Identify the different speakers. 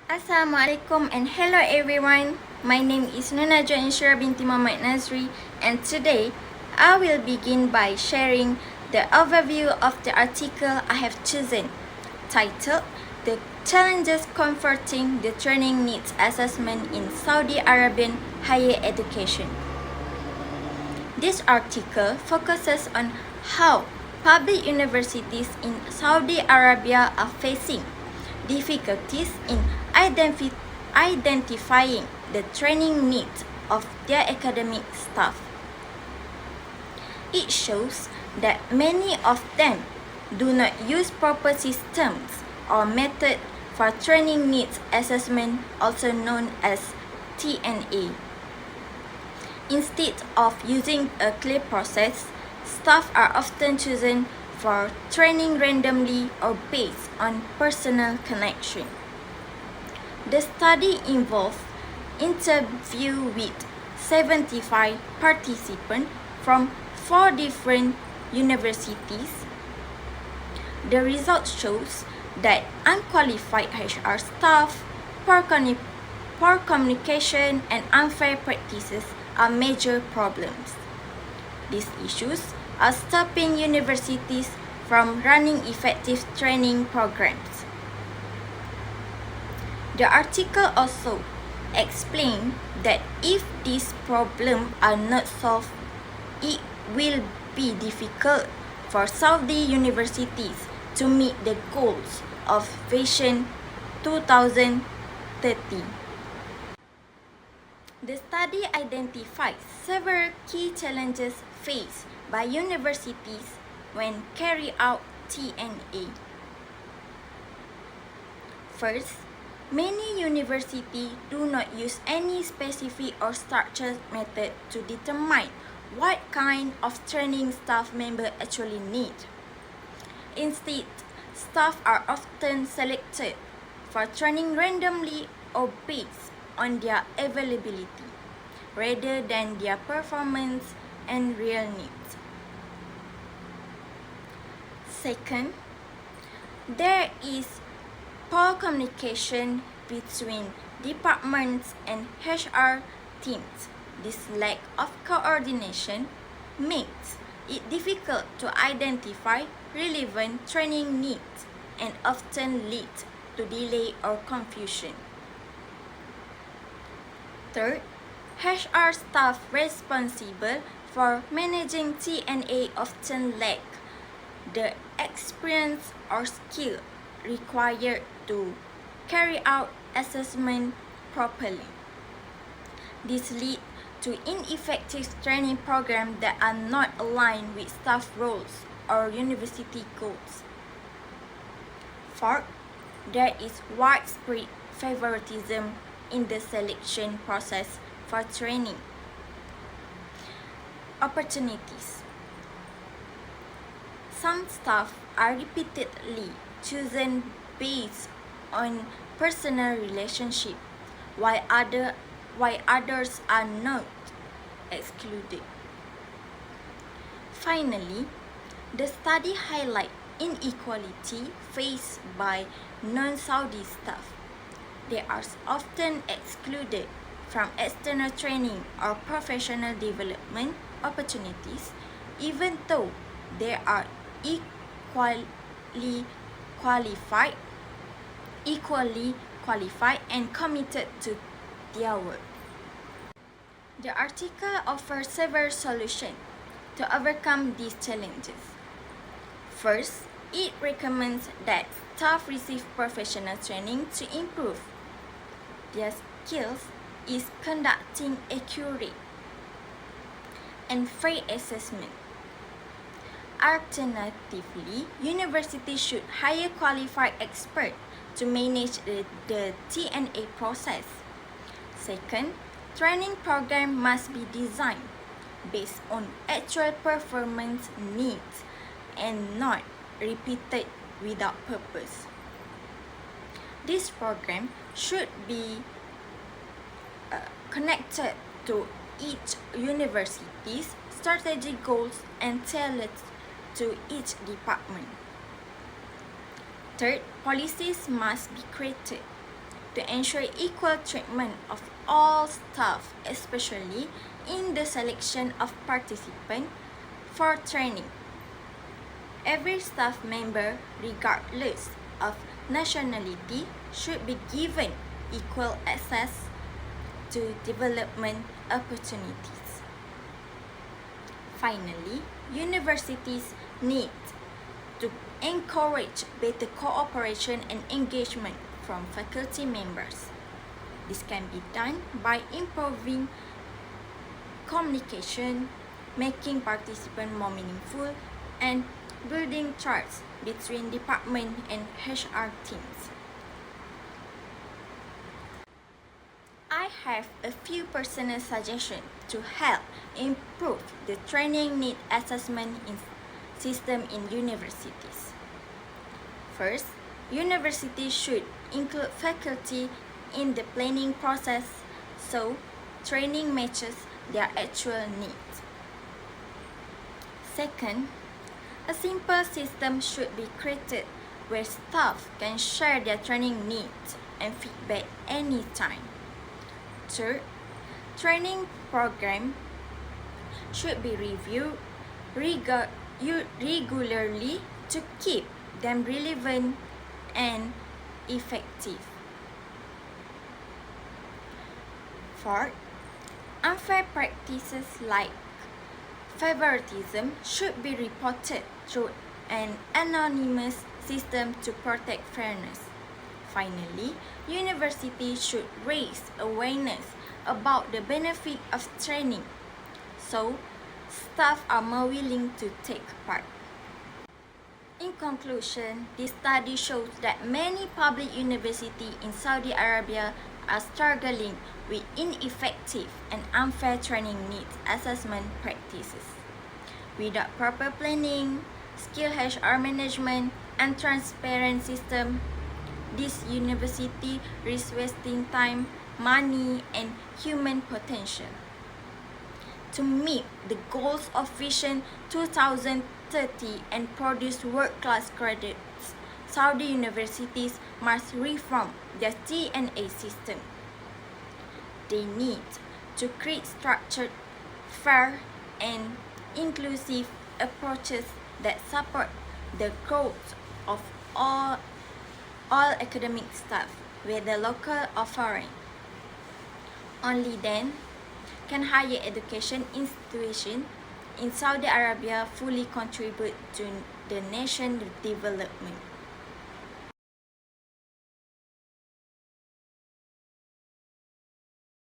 Speaker 1: Assalamualaikum and hello everyone. My name is Nuna Joinshira binti Muhammad Nazri, and today I will begin by sharing the overview of the article I have chosen, titled The Challenges Confronting the Training Needs Assessment in Saudi Arabian Higher Education. This article focuses on how public universities in Saudi Arabia are facing difficulties in identifying the training needs of their academic staff. It shows that many of them do not use proper systems or method for training needs assessment, also known as TNA. Instead of using a clear process, staff are often chosen for training randomly or based on personal connection. The study involved interview with 75 participants from 4 different universities. The result shows that unqualified HR staff, poor communication, and unfair practices are major problems. These issues are stopping universities from running effective training programs. The article also explained that if these problems are not solved, it will be difficult for Saudi universities to meet the goals of Vision 2030. The study identified several key challenges faced by universities when carrying out TNA. First, many universities do not use any specific or structured method to determine what kind of training staff members actually need. Instead, staff are often selected for training randomly or based on their availability, rather than their performance and real needs. Second, there is poor communication between departments and HR teams. This lack of coordination makes it difficult to identify relevant training needs and often leads to delay or confusion. Third, HR staff responsible for managing TNA often lack the experience or skill required to carry out assessment properly. This leads to ineffective training programs that are not aligned with staff roles or university goals. Fourth, there is widespread favoritism in the selection process for training opportunities. Some staff are repeatedly chosen based on personal relationship, while others are not excluded. Finally, the study highlights inequality faced by non-Saudi staff. They are often excluded from external training or professional development opportunities, even though they are equally qualified and committed to their work. The article offers several solutions to overcome these challenges. First, it recommends that staff receive professional training to improve their skills in conducting accurate and fair assessment. Alternatively, universities should hire qualified experts to manage the TNA process. Second, training program must be designed based on actual performance needs and not repeated without purpose. This program should be connected to each university's strategic goals and tailored to each department. Third, policies must be created. to ensure equal treatment of all staff, especially in the selection of participants for training. Every staff member, regardless of nationality, should be given equal access to development opportunities. Finally, universities need to encourage better cooperation and engagement from faculty members. This can be done by improving communication, making participants more meaningful, and building trust between department and HR teams. I have a few personal suggestions to help improve the training need assessment system in universities. First, universities should include faculty in the planning process so training matches their actual needs. Second, a simple system should be created where staff can share their training needs and feedback anytime. Third, training program should be reviewed regularly to keep them relevant and effective. Fourth, unfair practices like favoritism should be reported through an anonymous system to protect fairness. Finally, universities should raise awareness about the benefit of training so staff are more willing to take part. In conclusion, this study shows that many public universities in Saudi Arabia are struggling with ineffective and unfair training needs assessment practices. Without proper planning, skilled HR management, and transparent system, this university risks wasting time, money, and human potential. To meet the goals of Vision 2030 and produce world-class graduates, Saudi universities must reform their T&A system. They need to create structured, fair, and inclusive approaches that support the growth of all academic staff, whether local or foreign. Only then can higher education institutions in Saudi Arabia fully contribute to the nation's development.